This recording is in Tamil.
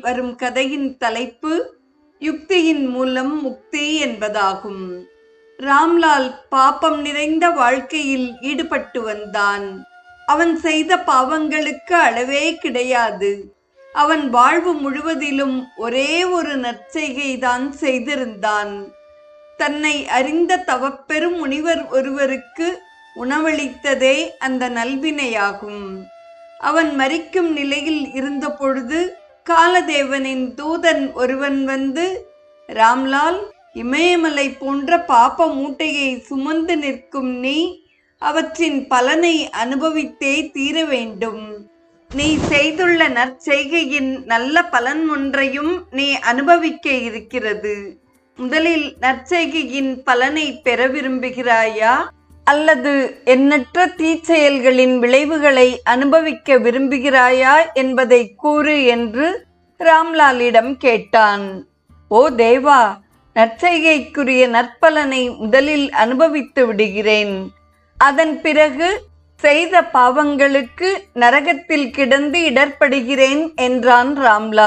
வரும் கதையின் தலைப்பு யுக்தியின் மூலம் முக்தி என்பதாகும். ராம்லால் பாப்பம் நிறைந்த வாழ்க்கையில் ஈடுபட்டு வந்தான். அவன் செய்த பாவங்களுக்கு அளவே கிடையாது. அவன் வாழ்வு முழுவதிலும் ஒரே ஒரு நற்செய்கைதான் செய்திருந்தான். தன்னை அறிந்த தவப்பெரும் முனிவர் ஒருவருக்கு உணவளித்ததே அந்த நல்வினையாகும். அவன் மரிக்கும் நிலையில் இருந்த பொழுது காலதேவனின் தூதன் ஒருவன் வந்து, ராம்லால், இமயமலை போன்ற பாப்ப மூட்டையை சுமந்து நிற்கும் நீ அவற்றின் பலனை அனுபவித்தே தீர வேண்டும். நீ செய்துள்ள நற்செய்கையின் நல்ல பலன் ஒன்றையும் நீ அனுபவிக்க இருக்கிறது. முதலில் நற்செய்கையின் பலனை பெற விரும்புகிறாயா, அல்லது எண்ணற்ற தீச்செயல்களின் விளைவுகளை அனுபவிக்க விரும்புகிறாயா என்பதை கூறு என்று ராம்லாலிடம் கேட்டான். ஓ தேவா, நற்செய்கைக்குரிய நற்பலனை முதலில் அனுபவித்து விடுகிறேன். அதன் பிறகு செய்த பாவங்களுக்கு நரகத்தில் கிடந்து இடர்படுகிறேன் என்றான் ராம்லால்.